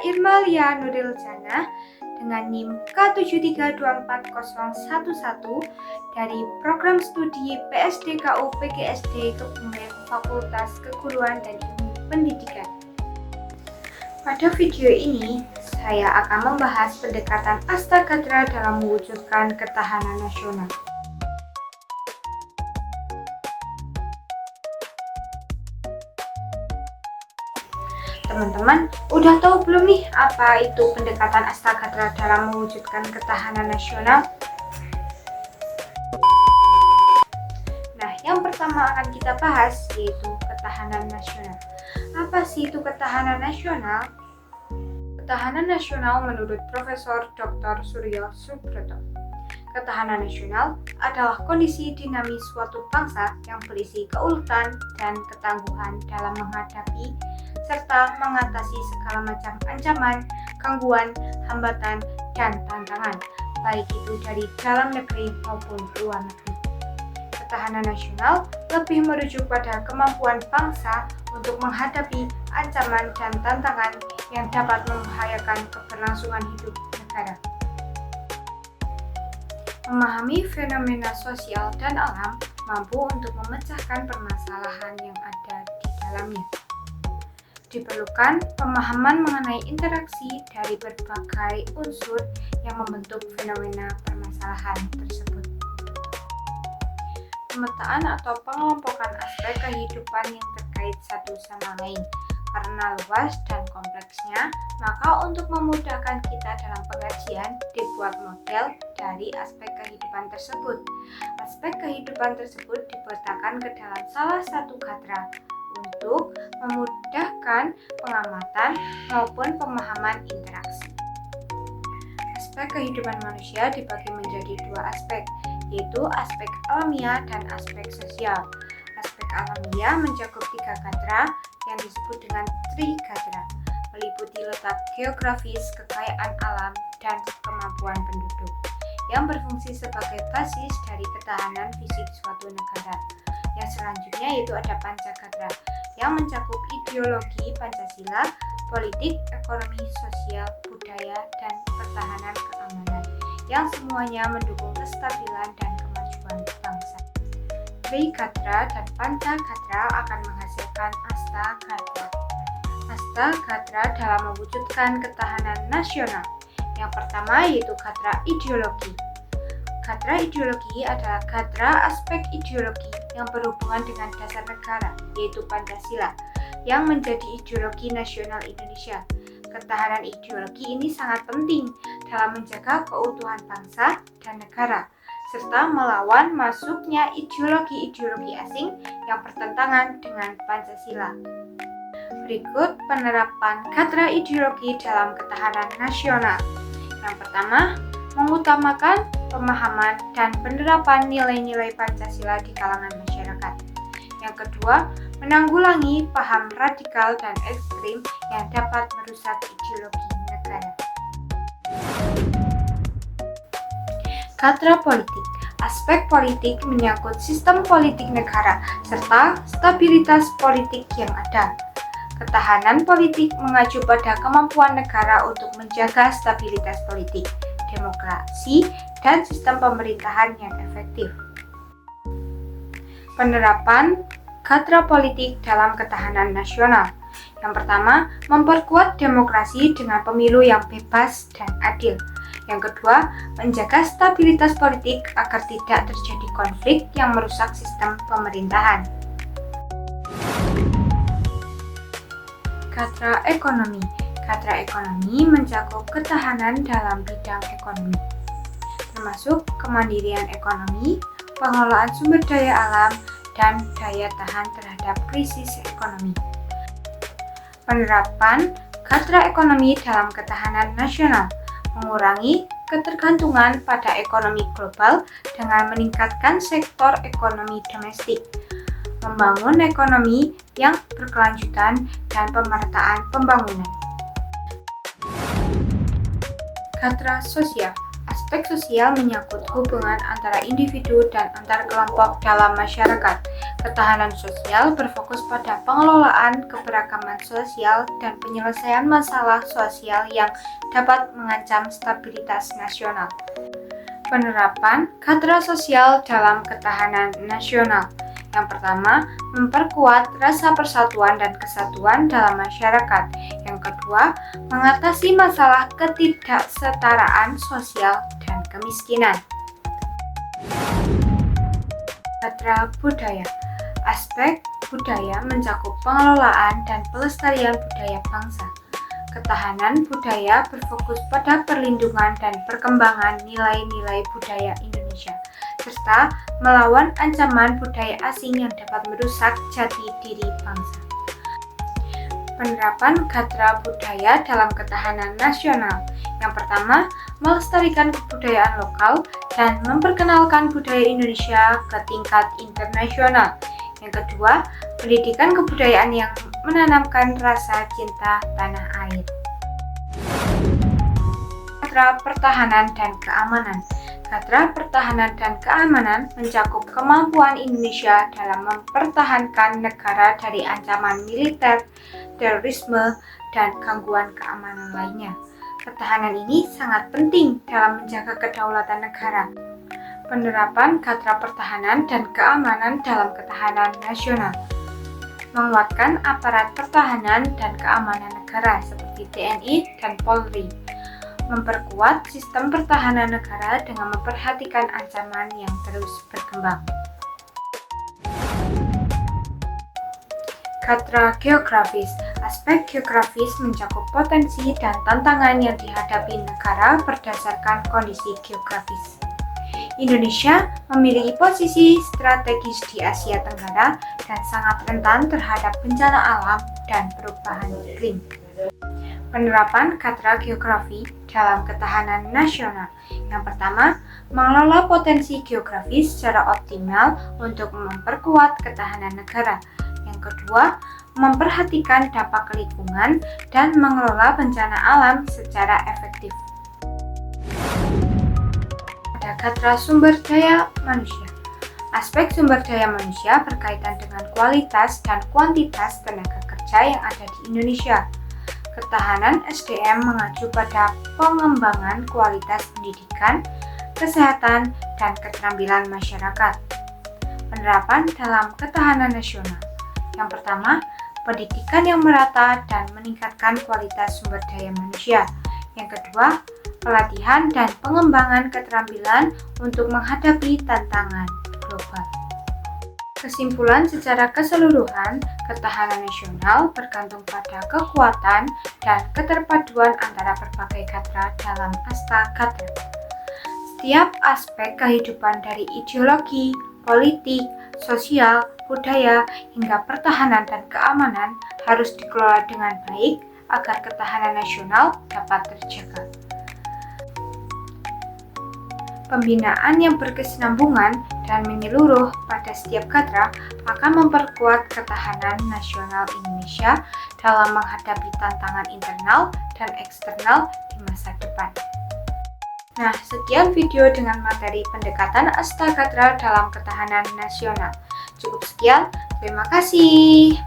Irmalia Nuril Jannah dengan NIM K73244011 dari Program Studi PSDKU PGSD Kebumen Fakultas Keguruan dan Ilmu Pendidikan. Pada video ini, saya akan membahas pendekatan Astagatra dalam mewujudkan ketahanan nasional. Teman-teman, udah tahu belum nih apa itu pendekatan Astagatra dalam mewujudkan ketahanan nasional? Nah, yang pertama akan kita bahas yaitu ketahanan nasional. Apa sih itu ketahanan nasional? Ketahanan nasional menurut Profesor Dr. Suryo Subroto. Ketahanan nasional adalah kondisi dinamis suatu bangsa yang berisi keuletan dan ketangguhan dalam menghadapi serta mengatasi segala macam ancaman, gangguan, hambatan, dan tantangan, baik itu dari dalam negeri maupun luar negeri. Ketahanan nasional lebih merujuk pada kemampuan bangsa untuk menghadapi ancaman dan tantangan yang dapat membahayakan keberlangsungan hidup negara. Memahami fenomena sosial dan alam mampu untuk memecahkan permasalahan yang ada di dalamnya. Diperlukan pemahaman mengenai interaksi dari berbagai unsur yang membentuk fenomena permasalahan tersebut. Pemetaan atau pengelompokan aspek kehidupan yang terkait satu sama lain. Karena luas dan kompleksnya, maka untuk memudahkan kita dalam pengajian, dibuat model dari aspek kehidupan tersebut. Aspek kehidupan tersebut dipetakan ke dalam salah satu gatra untuk memudahkan pengamatan maupun pemahaman interaksi. Aspek kehidupan manusia dibagi menjadi dua aspek, yaitu aspek alamiah dan aspek sosial. Aspek alamiah mencakup tiga gatra yang disebut dengan trigatra, meliputi letak geografis, kekayaan alam, dan kemampuan penduduk, yang berfungsi sebagai basis dari ketahanan fisik suatu negara. Yang selanjutnya yaitu ada pancagatra, yang mencakup ideologi Pancasila, politik, ekonomi, sosial, budaya, dan pertahanan keamanan, yang semuanya mendukung kestabilan dan kemajuan bangsa. Trigatra dan Pancagatra akan menghasilkan Astagatra. Astagatra dalam mewujudkan ketahanan nasional. Yang pertama yaitu gatra ideologi. Gatra ideologi adalah gatra aspek ideologi yang berhubungan dengan dasar negara, yaitu Pancasila, yang menjadi ideologi nasional Indonesia. Ketahanan ideologi ini sangat penting dalam menjaga keutuhan bangsa dan negara, serta melawan masuknya ideologi-ideologi asing yang bertentangan dengan Pancasila. Berikut penerapan gatra ideologi dalam ketahanan nasional. Yang pertama, mengutamakan pemahaman dan penerapan nilai-nilai Pancasila di kalangan masyarakat. Yang kedua, menanggulangi paham radikal dan ekstrim yang dapat merusak ideologi negara. Gatra politik. Aspek politik menyangkut sistem politik negara serta stabilitas politik yang ada. Ketahanan politik mengacu pada kemampuan negara untuk menjaga stabilitas politik, demokrasi, dan sistem pemerintahan yang efektif. Penerapan gatra politik dalam ketahanan nasional. Yang pertama, memperkuat demokrasi dengan pemilu yang bebas dan adil. Yang kedua, menjaga stabilitas politik agar tidak terjadi konflik yang merusak sistem pemerintahan. Gatra ekonomi. Gatra ekonomi mencakup ketahanan dalam bidang ekonomi, termasuk kemandirian ekonomi, pengelolaan sumber daya alam, dan daya tahan terhadap krisis ekonomi. Penerapan gatra ekonomi dalam ketahanan nasional, mengurangi ketergantungan pada ekonomi global dengan meningkatkan sektor ekonomi domestik, membangun ekonomi yang berkelanjutan, dan pemerataan pembangunan. Gatra sosial Aspek sosial menyangkut hubungan antara individu dan antar kelompok dalam masyarakat. Ketahanan sosial berfokus pada pengelolaan keberagaman sosial dan penyelesaian masalah sosial yang dapat mengancam stabilitas nasional. Penerapan katra sosial dalam ketahanan nasional. Yang pertama, memperkuat rasa persatuan dan kesatuan dalam masyarakat. Yang kedua, mengatasi masalah ketidaksetaraan sosial dan kemiskinan. Katra budaya. Aspek budaya mencakup pengelolaan dan pelestarian budaya bangsa. Ketahanan budaya berfokus pada perlindungan dan perkembangan nilai-nilai budaya Indonesia, serta melawan ancaman budaya asing yang dapat merusak jati diri bangsa. Penerapan katra budaya dalam ketahanan nasional. Yang pertama, melestarikan kebudayaan lokal dan memperkenalkan budaya Indonesia ke tingkat internasional. Yang kedua, pendidikan kebudayaan yang menanamkan rasa cinta tanah air. Katra pertahanan dan keamanan. Katra pertahanan dan keamanan mencakup kemampuan Indonesia dalam mempertahankan negara dari ancaman militer, terorisme, dan gangguan keamanan lainnya. Ketahanan ini sangat penting dalam menjaga kedaulatan negara. Penerapan katra pertahanan dan keamanan dalam ketahanan nasional. Menguatkan aparat pertahanan dan keamanan negara seperti TNI dan Polri. Memperkuat sistem pertahanan negara dengan memperhatikan ancaman yang terus berkembang. Katra geografis. Aspek geografis mencakup potensi dan tantangan yang dihadapi negara berdasarkan kondisi geografis. Indonesia memiliki posisi strategis di Asia Tenggara dan sangat rentan terhadap bencana alam dan perubahan iklim. Penerapan katra geografi dalam ketahanan nasional. Yang pertama, mengelola potensi geografis secara optimal untuk memperkuat ketahanan negara. Yang kedua, memperhatikan dampak lingkungan dan mengelola bencana alam secara efektif. Katra sumber daya manusia. Aspek sumber daya manusia berkaitan dengan kualitas dan kuantitas tenaga kerja yang ada di Indonesia. Ketahanan SDM mengacu pada pengembangan kualitas pendidikan, kesehatan, dan keterampilan masyarakat. Penerapan dalam ketahanan nasional. Yang pertama, pendidikan yang merata dan meningkatkan kualitas sumber daya manusia. Yang kedua, pelatihan dan pengembangan keterampilan untuk menghadapi tantangan global. Kesimpulan secara keseluruhan, ketahanan nasional bergantung pada kekuatan dan keterpaduan antara berbagai katra dalam asta katra. Setiap aspek kehidupan dari ideologi, politik, sosial, budaya, hingga pertahanan dan keamanan harus dikelola dengan baik agar ketahanan nasional dapat terjaga. Pembinaan yang berkesinambungan dan menyeluruh pada setiap katra akan memperkuat ketahanan nasional Indonesia dalam menghadapi tantangan internal dan eksternal di masa depan. Nah, sekian video dengan materi pendekatan asta katra dalam ketahanan nasional. Cukup sekian, terima kasih.